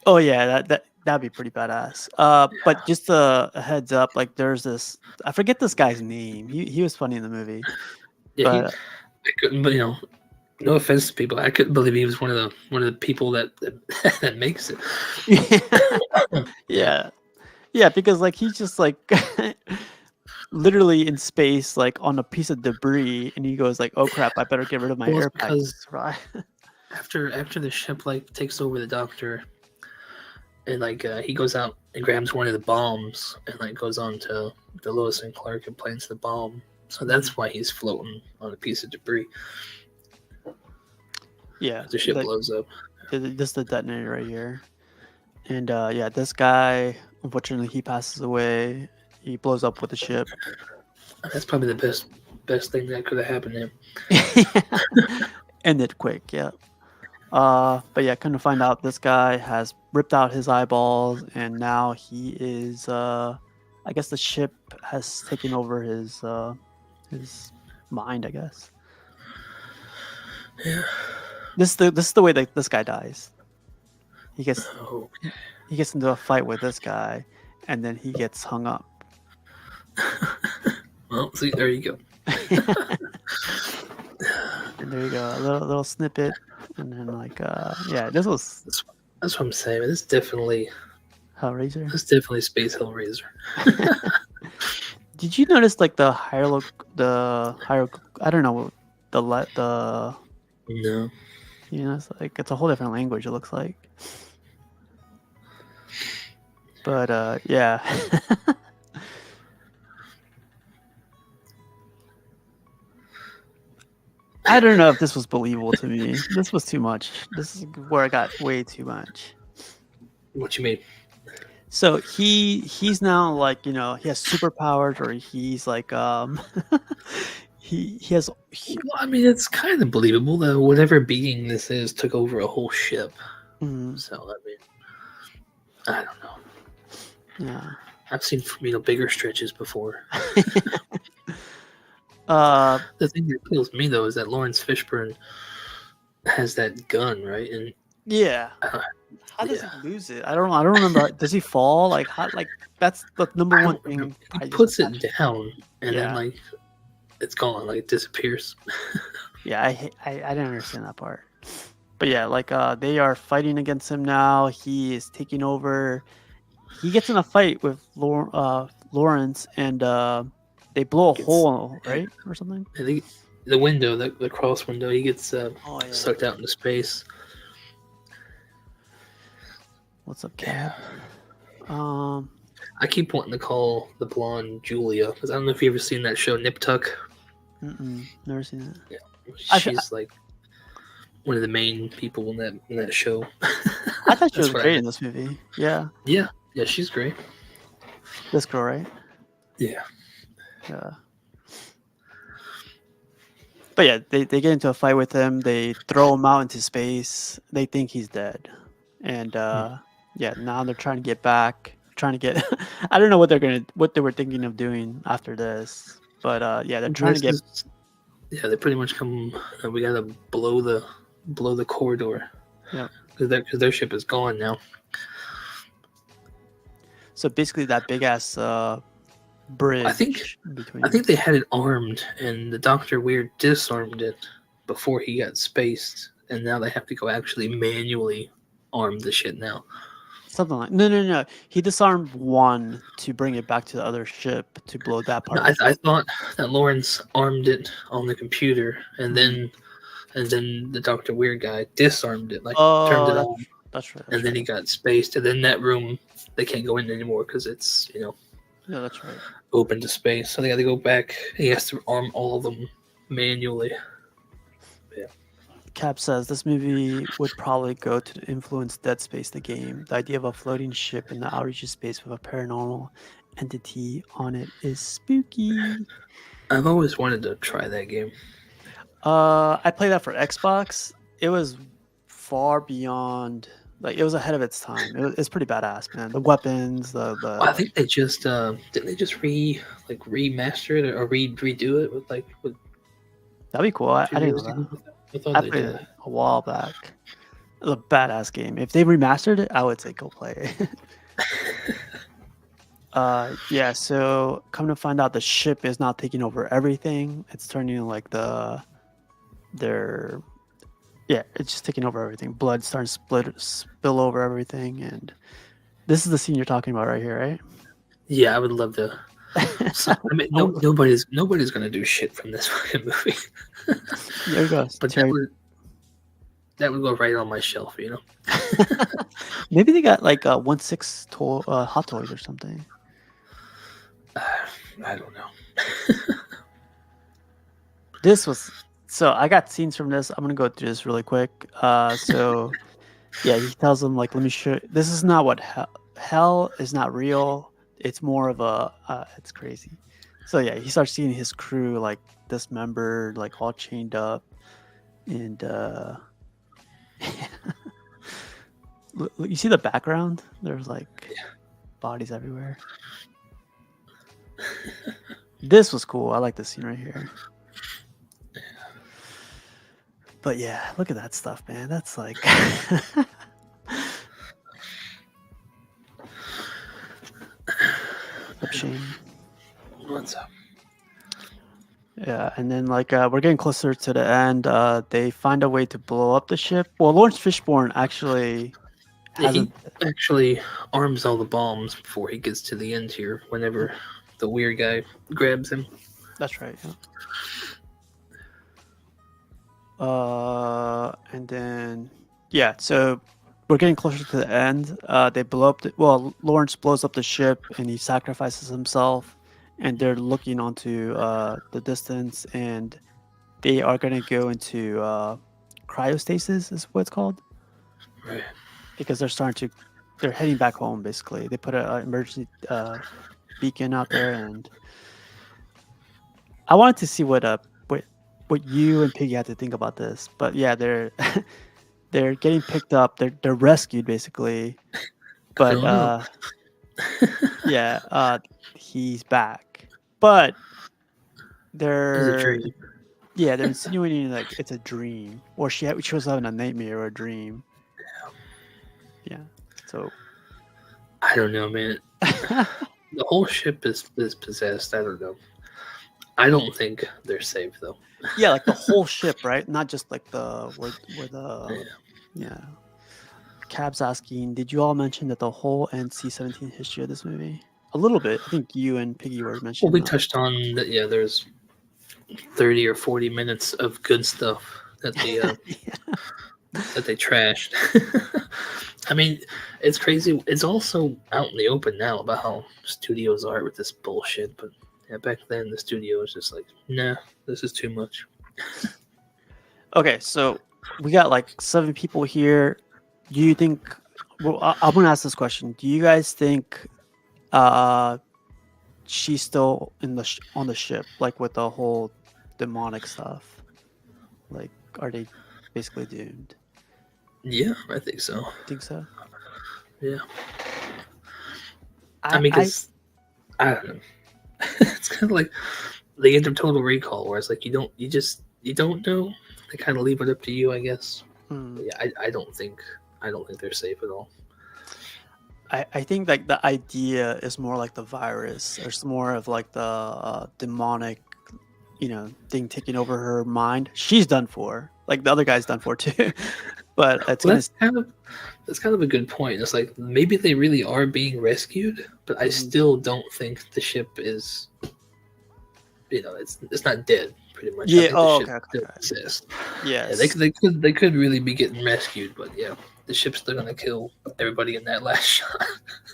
Oh yeah, that'd be pretty badass. But just a heads up, like there's this, I forget this guy's name. He was funny in the movie. Yeah, but, I couldn't, but no offense to people, I couldn't believe he was one of the people that that makes it. Yeah, because like he's just like literally in space, like on a piece of debris, and he goes like, "Oh crap, I better get rid of my air pack." After the ship like takes over the doctor, and like he goes out and grabs one of the bombs and like goes on to the Lois and Clark and plants the bomb. So that's why he's floating on a piece of debris. Yeah, the ship blows up. This is the detonator right here, and yeah, this guy, unfortunately, he passes away. He blows up with the ship. That's probably the best thing that could have happened to him. Ended quick, yeah. But yeah, kind of find out this guy has ripped out his eyeballs, and now he is. I guess the ship has taken over his mind, I guess. Yeah. This is the way that this guy dies. He gets into a fight with this guy, and then he gets hung up. Well, see, there you go. And there you go, a little snippet, and then like yeah, this was. That's what I'm saying. This is definitely Hellraiser. It's definitely Space Hellraiser. Did you notice like the hieroglyph? I don't know the. No. You know, it's a whole different language. It looks like. But yeah. I don't know if this was believable to me. This was too much. This is where I got way too much. What you mean? So he's now like, he has superpowers, or he's like he has. Well, I mean, it's kind of believable that whatever being this is took over a whole ship. Mm-hmm. So I mean, I don't know. Yeah, I've seen bigger stretches before. The thing that kills me though is that Lawrence Fishburne has that gun, right? And yeah, how does he lose it? I don't remember. Does he fall? Like how? Like that's the number one thing. He puts it down, and then like it's gone. Like it disappears. Yeah, I didn't understand that part. But yeah, like they are fighting against him now. He is taking over. He gets in a fight with Lawrence, and they blow a hole, right, or something. I think the window, the cross window, he gets sucked out into space. What's up, Cat? I keep wanting to call the blonde Julia because I don't know if you've ever seen that show Nip Tuck. Never seen that. Yeah, she's like one of the main people in that show. I thought she was great in this movie. Yeah, she's great. This girl, right? Yeah. But yeah, they get into a fight with him. They throw him out into space. They think he's dead, and yeah, now they're trying to get back. Trying to get. I don't know what they were thinking of doing after this, but yeah, they're trying to get. Yeah, they pretty much come. We gotta blow the corridor. Yeah, because their ship is gone now. So basically, that big ass bridge I think between. I think they had it armed, and the Doctor Weird disarmed it before he got spaced, and now they have to go actually manually arm the shit now. Something like no. He disarmed one to bring it back to the other ship to blow that part. No, I thought that Lawrence armed it on the computer, and then the Doctor Weird guy disarmed it, like turned it on. That's right. And then he got spaced, and then that room they can't go in anymore because it's yeah, that's right, open to space. So they got to go back. He has to arm all of them manually. Yeah. Cap says this movie would probably go to influence Dead Space, the game. The idea of a floating ship in the outreach of space with a paranormal entity on it is spooky. I've always wanted to try that game. I played that for Xbox. It was far beyond. Like, it was ahead of its time. It's pretty badass, man. The weapons, the. Well, I think they just didn't they just remaster it or redo it with That'd be cool. I didn't know that. I thought they played did. it a while back. It was a badass game. If they remastered it, I would say go play it. Yeah. So come to find out, the ship is not taking over everything. It's turning like it's just taking over everything. Blood starting to spill over everything, and this is the scene you're talking about right here, right? Yeah, I would love to. I mean, nobody's gonna do shit from this fucking movie. There you go. But that would go right on my shelf, you know. Maybe they got like 1/6 Hot Toys or something. I don't know. This was so. I got scenes from this. I'm gonna go through this really quick. So yeah, he tells them like, "Let me show. This is not what hell is not real. It's more of a. It's crazy." So yeah, he starts seeing his crew like dismembered, like all chained up, and you see the background. There's like bodies everywhere. This was cool. I like this scene right here. But yeah, look at that stuff, man. That's like shame. What's up? Yeah, and then like we're getting closer to the end. They find a way to blow up the ship. Well, Lawrence Fishburne actually he actually arms all the bombs before he gets to the end here. Whenever the weird guy grabs him. That's right. Yeah. And then so we're getting closer to the end. They blow up. Lawrence blows up the ship and he sacrifices himself. And they're looking onto the distance, and they are going to go into cryostasis, is what it's called. Right. Because they're heading back home. Basically, they put an emergency beacon out there, and I wanted to see what you and Piggy had to think about this. But yeah, they're they're getting picked up. They're rescued basically, but he's back. But they're insinuating like it's a dream, or she was having a nightmare or a dream. Yeah. So I don't know, man. The whole ship is possessed. I don't know. I don't think they're safe though. Yeah, like the whole ship, right? Not just like where the Cab's asking, did you all mention that the whole NC-17 history of this movie? A little bit. I think you and Piggy were mentioning. Well, we touched on that. Yeah, there's 30 or 40 minutes of good stuff that they that they trashed. I mean, it's crazy. It's also out in the open now about how studios are with this bullshit. But yeah, back then the studio was just like, nah, this is too much. Okay, so we got like 7 people here. Do you think? Well, I'm gonna ask this question. Do you guys think she's still on the ship, like with the whole demonic stuff? Like, are they basically doomed? Yeah, I think so. Think so? Yeah. I I mean, I because I don't know. It's kind of like the end of Total Recall, where it's like you don't know. They kind of leave it up to you, I guess. hmm. But yeah, I don't think they're safe at all. I think like the idea is more like the virus. There's more of like the demonic, thing taking over her mind. She's done for. Like the other guy's done for too. But it's Well, gonna. that's kind of a good point. It's like maybe they really are being rescued, but I Mhm. still don't think the ship is. It's not dead. Pretty much, I Yeah. think the Oh, ship okay. Okay. still Okay. exists. Yeah, Yes. they could really be getting rescued, but yeah, the ship's still gonna kill everybody in that last shot.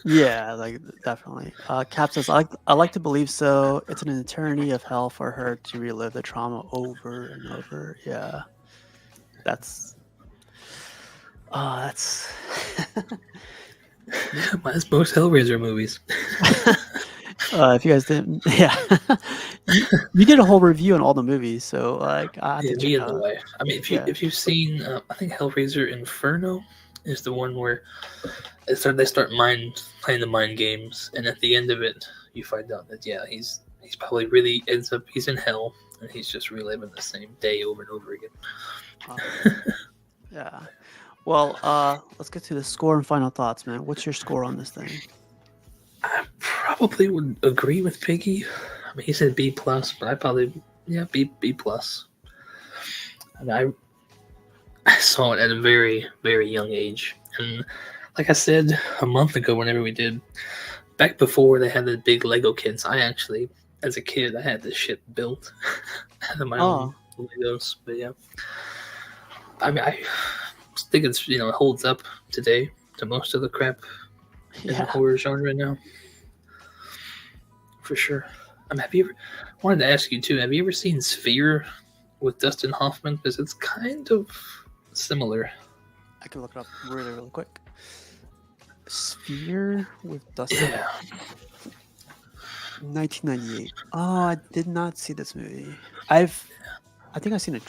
Yeah. Like definitely. Cap says, I like to believe so. It's an eternity of hell for her to relive the trauma over and over. Yeah. That's. That's. That's most Hellraiser movies. If you guys didn't, yeah, you did a whole review on all the movies, so like I have to Yeah, check me it and the out. wife. I mean, Yeah. if you've seen, I think Hellraiser Inferno is the one where they start playing the mind games, and at the end of it, you find out that yeah, he's probably really ends up he's in hell, and he's just reliving the same day over and over again. Uh, yeah. Well, let's get to the score and final thoughts, man. What's your score on this thing? I probably would agree with Piggy. I mean, he said B plus, but I probably B plus. I mean, I saw it at a very very young age, and like I said a month ago, whenever we did back before they had the big Lego kits, I actually, as a kid, I had this shit built out of my own Oh, Legos. But yeah, I mean, I think it's it holds up today to most of the crap in the yeah. horror genre now, for sure. Have you ever wanted to ask you too? Have you ever seen Sphere with Dustin Hoffman? Because it's kind of similar. I can look it up really, really quick. Sphere with Dustin. Yeah, 1998. Oh, I did not see this movie. I think I've seen it.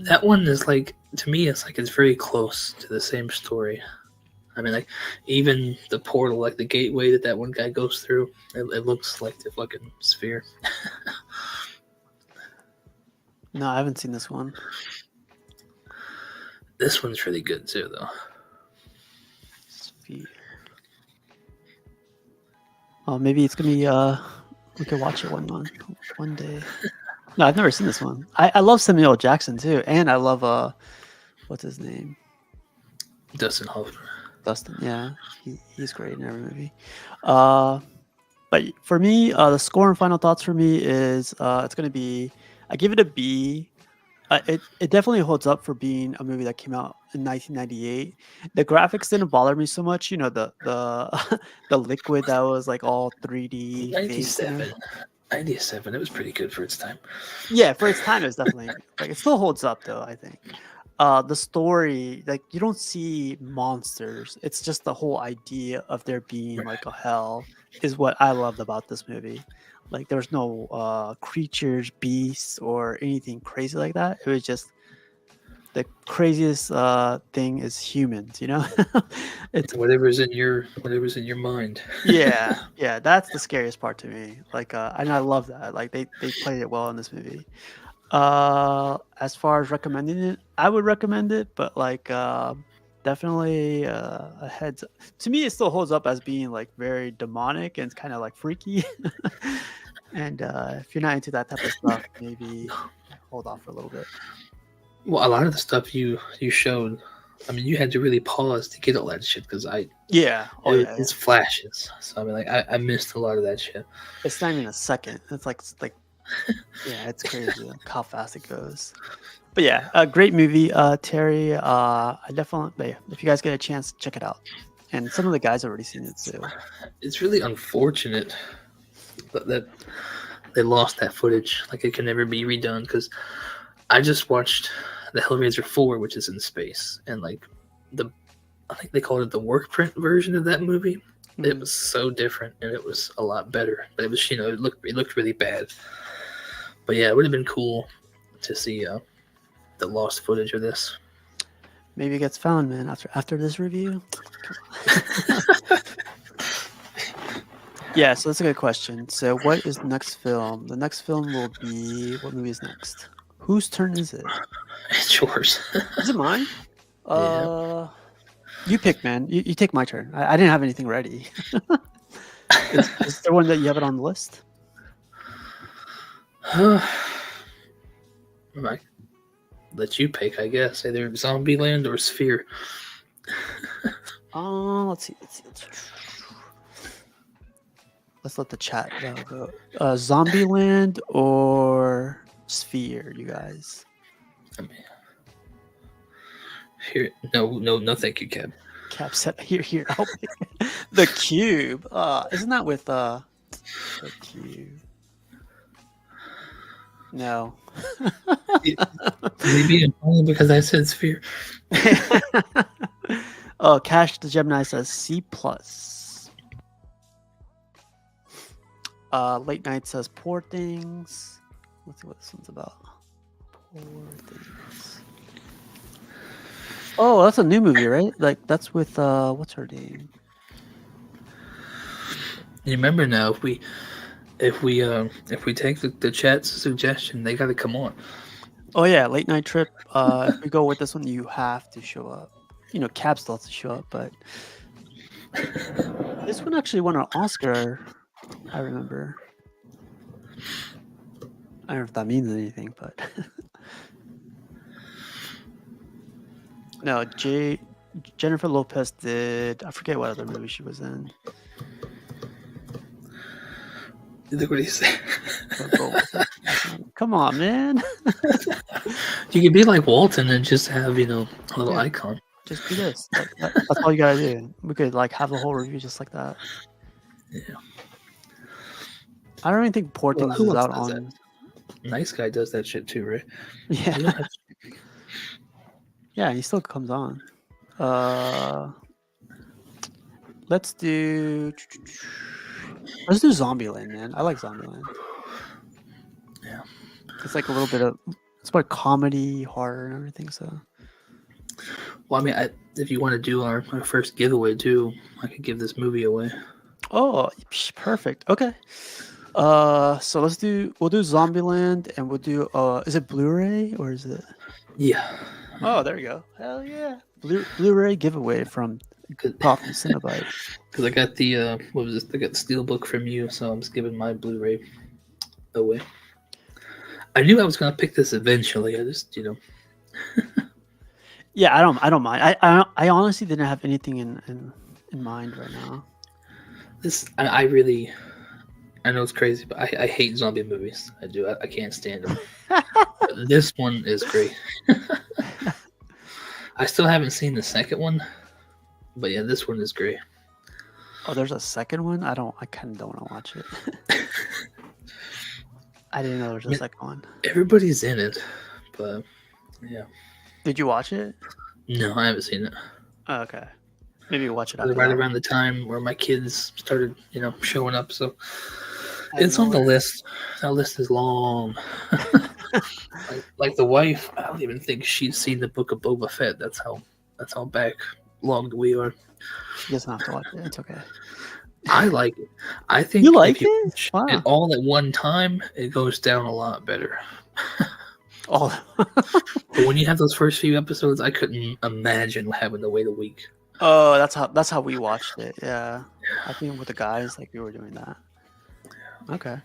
that one is like to me, it's like it's very close to the same story. I mean, like even the portal, like the gateway that one guy goes through, it looks like the fucking Sphere. No, I haven't seen this one. This one's really good too, though. Sphere. Oh, maybe it's gonna be. We could watch it one day. No, I've never seen this one. I love Samuel Jackson too, and I love what's his name? Dustin Hoffman. Dustin. Yeah, he's great in every movie. But for me, the score and final thoughts for me is it's gonna be. I give it a B. It definitely holds up for being a movie that came out in 1998. The graphics didn't bother me so much. The the liquid that was like all 3D face. 97. 97. It was pretty good for its time. Yeah, for its time, it's definitely like it still holds up though. I think the story, like you don't see monsters. It's just the whole idea of there being like a hell is what I loved about this movie. Like there was no creatures, beasts, or anything crazy like that. It was just the craziest thing is humans. It's Whatever's in your mind. yeah. That's the scariest part to me. Like, and I love that. Like they played it well in this movie. As far as recommending it, I would recommend it, but like definitely a heads to me it still holds up as being like very demonic and kind of like freaky. And if you're not into that type of stuff, maybe hold off for a little bit. Well, a lot of the stuff you showed, I mean, you had to really pause to get all that shit because it's flashes. So I mean, like I missed a lot of that shit. It's not even a second. It's like yeah, it's crazy like how fast it goes. But yeah, a great movie, Terry. I definitely, if you guys get a chance, check it out. And some of the guys have already seen it too. It's really unfortunate that they lost that footage. Like it can never be redone because I just watched the Hellraiser 4, which is in space, and like I think they called it the work print version of that movie. Mm-hmm. It was so different, and it was a lot better. But it was it looked really bad. But yeah, it would have been cool to see the lost footage of this. Maybe it gets found, man. After this review. Yeah, so that's a good question. So, what is the next film? The next film will be what movie is next? Whose turn is it? It's yours. Is it mine? Yeah. You pick, man. You take my turn. I didn't have anything ready. Is there one that you have it on the list? Right. Let you pick, I guess. Either Zombieland or Sphere. Let's see. Let's let the chat go. Zombieland or Sphere, you guys. I mean, here, no, thank you, Cap. Cap said, here. I'll pick it. The Cube. Isn't that with the Cube? No. Maybe only because I said Sphere. Oh, KashDaGemini says C+. Late Night says Poor Things. Let's see what this one's about. Poor Things. Oh, that's a new movie, right? Like that's with what's her name? You remember now, if we take the chat's suggestion, they got to come on. Oh yeah, Late Night Trip. If we go with this one, you have to show up. You know, Cap still has to show up, but this one actually won an Oscar. I remember. I don't know if that means anything, but no. Jennifer Lopez did. I forget what other movie she was in. Look what he said. Come on, man. You could be like Walton and just have a little icon. Just do this. That's all you gotta do. We could have the whole review just like that. Yeah. I don't even think Poor Things is out on. That? Nice Guy does that shit too, right? Yeah. Yeah, he still comes on. Let's do Zombieland, man. I like Zombieland. Yeah. It's like a little bit of it's about comedy, horror, and everything. So. Well, I mean, if you want to do our first giveaway too, I could give this movie away. Oh, perfect. Okay. So we'll do Zombieland, and we'll do is it Blu-ray or is it? Yeah. Oh, there you go. Hell yeah. Blu-ray giveaway from Gotham Cenobites. Because I got the I got the Steelbook from you, so I'm just giving my Blu-ray away. I knew I was gonna pick this eventually. I just Yeah, I don't mind. I honestly didn't have anything in mind right now. I know it's crazy, but I hate zombie movies. I do. I can't stand them. This one is great. I still haven't seen the second one, but yeah, this one is great. Oh, there's a second one? I kind of don't want to watch it. I didn't know there was a second one. Everybody's in it, but yeah. Did you watch it? No, I haven't seen it. Oh, okay. Maybe watch it after right that. around the time where my kids started, showing up. So it's on the list. That list is long. like the wife, I don't even think she's seen the Book of Boba Fett. That's how backlogged we are. She doesn't have to watch it. It's okay. I like it. I think you like it? Wow. It all at one time, it goes down a lot better. Oh. But when you have those first few episodes, I couldn't imagine having to wait a week. Oh, that's how we watched it. Yeah. I think with the guys, we were doing that. Okay.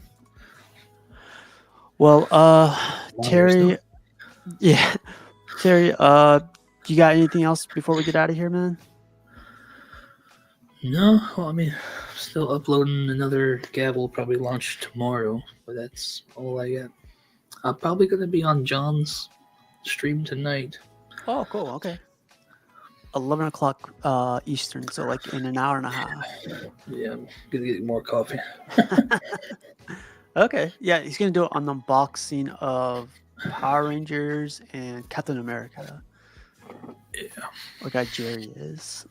Well, Terry. Yeah. Terry, you got anything else before we get out of here, man? No, well, I mean, I'm still uploading another Gavel, probably launch tomorrow, but that's all I got. I'm probably going to be on John's stream tonight. Oh, cool. Okay. 11 o'clock Eastern, so in an hour and a half. Yeah, I'm going to get more coffee. Okay. Yeah, he's going to do an unboxing of Power Rangers and Captain America. Yeah. Our guy Jerry is.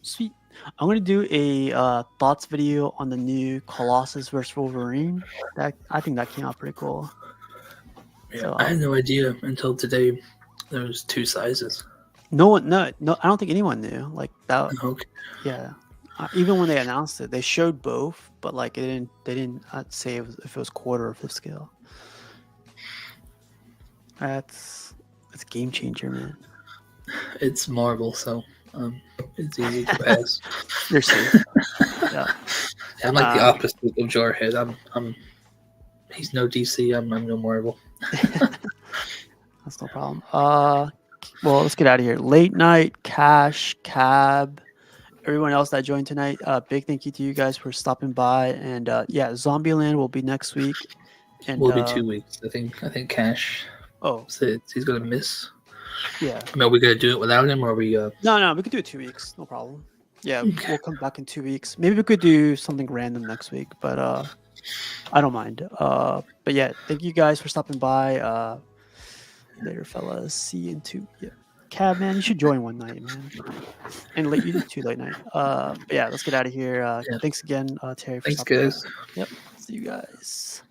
Sweet. I'm going to do a thoughts video on the new Colossus vs. Wolverine. I think that came out pretty cool. Yeah, So I had no idea until today. There was 2 sizes. no, I don't think anyone knew. Like that, Okay. yeah. Even when they announced it, they showed both, but like they didn't say if it was quarter or fifth scale. That's a game changer, man. It's Marvel, so it's easy to pass. You're safe. Yeah. I'm like the opposite of Jarhead. I'm he's no DC. I'm no Marvel. That's no problem. Well, let's get out of here. Late night, Cash, Cab, everyone else that joined tonight. Big thank you to you guys for stopping by. And yeah, Zombieland will be next week. And Will be 2 weeks. I think Cash said he's gonna miss. Yeah. I mean, are we gonna do it without him, or are we? No, we could do it 2 weeks. No problem. Yeah, we'll come back in 2 weeks. Maybe we could do something random next week, but I don't mind. But yeah, thank you guys for stopping by. Later, fellas. See you in 2. Yeah. Cab, man, you should join one night, man. And you do 2 late night. But yeah, let's get out of here. Thanks again, Terry, for Thanks, stopping guys. by. Yep. See you guys.